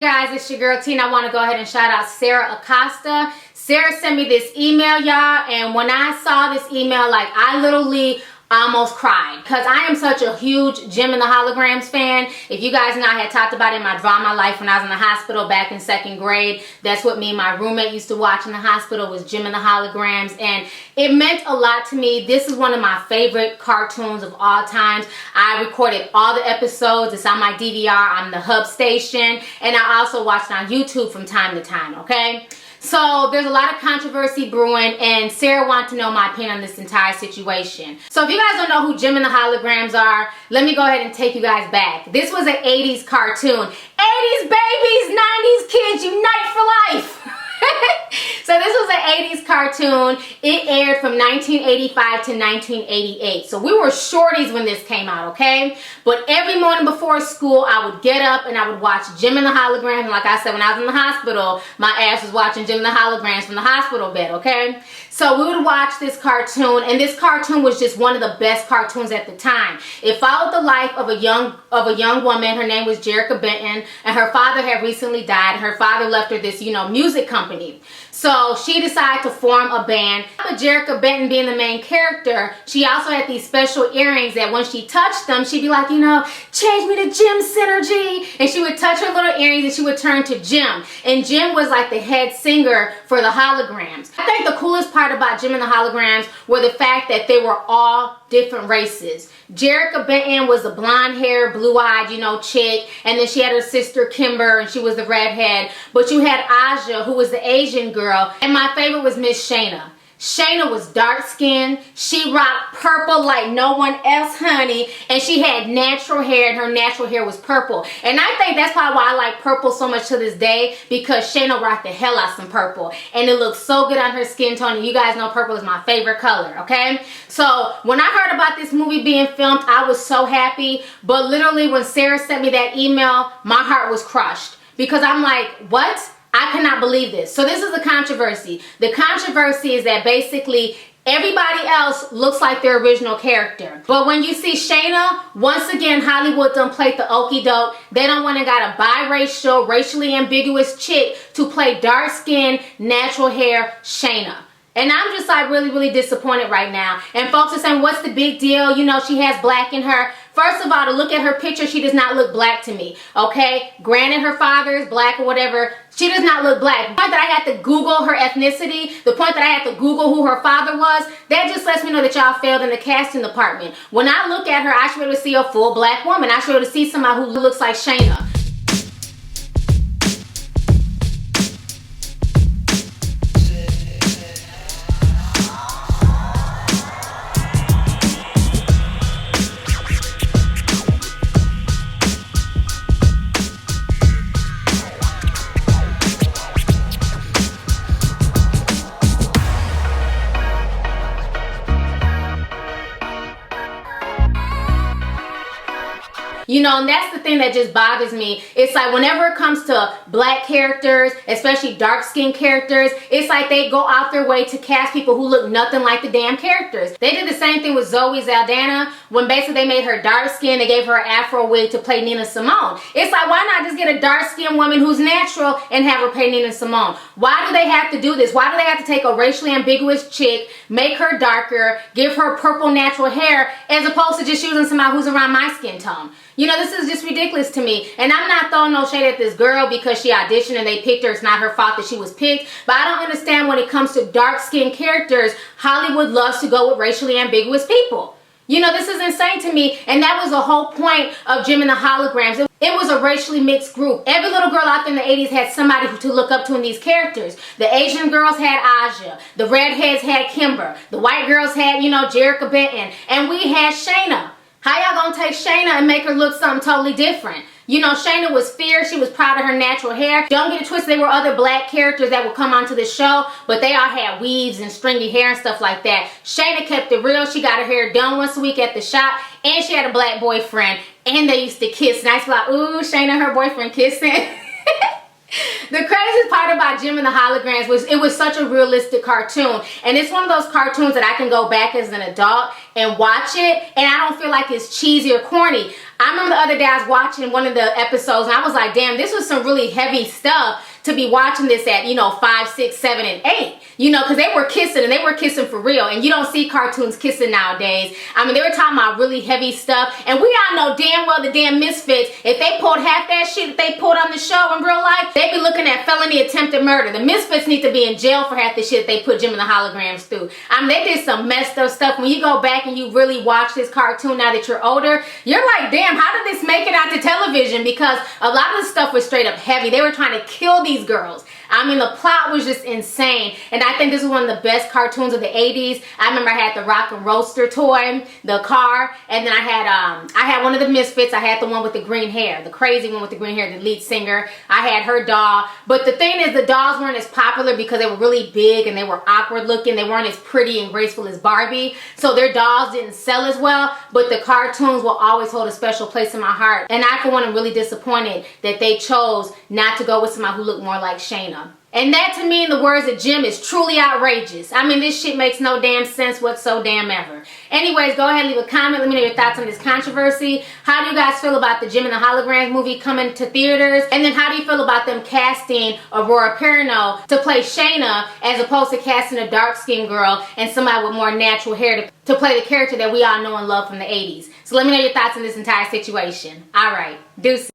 Guys, it's your girl Tina. I want to go ahead and shout out Sarah Acosta. Sarah sent me this email, y'all, and when I saw this email, like, I literally almost cried because I am such a huge JEM and the Holograms fan. If you guys know, I had talked about it in my drama life when I was in the hospital back in 2nd grade. That's what me and my roommate used to watch in the hospital, was JEM and the Holograms, and it meant a lot to me. This is one of my favorite cartoons of all times. I recorded all the episodes. It's on my DVR on the Hub station, and I also watched it on YouTube from time to time, okay? So there's a lot of controversy brewing, and Sarah wanted to know my opinion on this entire situation. So if you guys don't know who JEM and the Holograms are, let me go ahead and take you guys back. This was an 80s cartoon. 80s babies, 90s kids, unite for life. So this was an 80s cartoon. It aired from 1985 to 1988. So we were shorties when this came out, okay? But every morning before school, I would get up and I would watch JEM and the Holograms. And like I said, when I was in the hospital, my ass was watching JEM and the Holograms from the hospital bed, okay? So we would watch this cartoon, and this cartoon was just one of the best cartoons at the time. It followed the life of a young woman. Her name was Jerica Benton, and her father had recently died. Her father left her this, music company. So she decided to form a band. But Jerica Benton being the main character, she also had these special earrings that when she touched them, she'd be like, change me to JEM Synergy. And she would touch her little earrings and she would turn to JEM. And JEM was like the head singer for the Holograms. I think the coolest part about JEM and the Holograms were the fact that they were all different races. Jerica Benton was a blonde-haired, blue-eyed, chick, and then she had her sister Kimber, and she was the redhead. But you had Aja, who was the Asian girl, and my favorite was Miss Shana. Shana was dark-skinned. She rocked purple like no one else, honey, and she had natural hair, and her natural hair was purple. And I think that's probably why I like purple so much to this day, because Shana rocked the hell out some purple, and it looked so good on her skin tone. And you guys know purple is my favorite color, okay? So when I heard about this movie being filmed, I was so happy, but literally when Sarah sent me that email, my heart was crushed, because I'm like, what? I cannot believe this. So this is the controversy. The controversy is that basically everybody else looks like their original character. But when you see Shana, once again, Hollywood done played the okie doke. They done went and got a biracial, racially ambiguous chick to play dark-skinned, natural hair Shana. And I'm just like really disappointed right now. And folks are saying, what's the big deal? She has black in her. First of all, to look at her picture, she does not look black to me, okay? Granted, her father is black or whatever. She does not look black. The point that I had to Google her ethnicity, the point that I had to Google who her father was, that just lets me know that y'all failed in the casting department. When I look at her, I should be able to see a full black woman. I should be able to see somebody who looks like Shana. And that's the thing that just bothers me. It's like whenever it comes to black characters, especially dark-skinned characters, it's like they go out their way to cast people who look nothing like the damn characters. They did the same thing with Zoe Saldana when basically they made her dark-skinned. They gave her an afro wig to play Nina Simone. It's like, why not just get a dark-skinned woman who's natural and have her play Nina Simone? Why do they have to do this? Why do they have to take a racially ambiguous chick, make her darker, give her purple natural hair, as opposed to just using somebody who's around my skin tone? This is just ridiculous to me. And I'm not throwing no shade at this girl because she auditioned and they picked her. It's not her fault that she was picked. But I don't understand when it comes to dark-skinned characters, Hollywood loves to go with racially ambiguous people. This is insane to me. And that was the whole point of JEM and the Holograms. It was a racially mixed group. Every little girl out there in the 80s had somebody to look up to in these characters. The Asian girls had Aja. The redheads had Kimber. The white girls had, Jerica Benton. And we had Shana. How y'all gonna take Shana and make her look something totally different? Shana was fierce. She was proud of her natural hair. Don't get it twisted. There were other black characters that would come onto the show, but they all had weaves and stringy hair and stuff like that. Shana kept it real. She got her hair done once a week at the shop, and she had a black boyfriend, and they used to kiss. And I was like, ooh, Shana and her boyfriend kissing. The craziest part about Jem and the Holograms was it was such a realistic cartoon, and it's one of those cartoons that I can go back as an adult and watch it and I don't feel like it's cheesy or corny. I remember the other day I was watching one of the episodes and I was like, damn, this was some really heavy stuff to be watching this at, you know, 5, 6, 7, and 8. You know, because they were kissing, and they were kissing for real. And you don't see cartoons kissing nowadays. I mean, they were talking about really heavy stuff. And we all know damn well the damn Misfits, if they pulled half that shit that they pulled on the show in real life, they'd be looking at felony attempted murder. The Misfits need to be in jail for half the shit they put Jem and the Holograms through. I mean, they did some messed up stuff. When you go back and you really watch this cartoon now that you're older, you're like, damn, how did this make it out to television? Because a lot of the stuff was straight up heavy. They were trying to kill these girls. I mean, the plot was just insane. And I think this is one of the best cartoons of the 80s. I remember I had the Rock and Roaster toy, the car, and then I had one of the Misfits. I had the one with the green hair, the crazy one with the green hair, the lead singer. I had her doll. But the thing is, the dolls weren't as popular because they were really big and they were awkward looking. They weren't as pretty and graceful as Barbie. So their dolls didn't sell as well. But the cartoons will always hold a special place in my heart. And I, for one, am really disappointed that they chose not to go with somebody who looked more like Shana. And that, to me, in the words of Jem, is truly outrageous. I mean, this shit makes no damn sense whatsoever. Anyways, go ahead and leave a comment. Let me know your thoughts on this controversy. How do you guys feel about the Jem and the Holograms movie coming to theaters? And then how do you feel about them casting Aurora Perrineau to play Shana as opposed to casting a dark-skinned girl and somebody with more natural hair to play the character that we all know and love from the 80s? So let me know your thoughts on this entire situation. All right, deuces.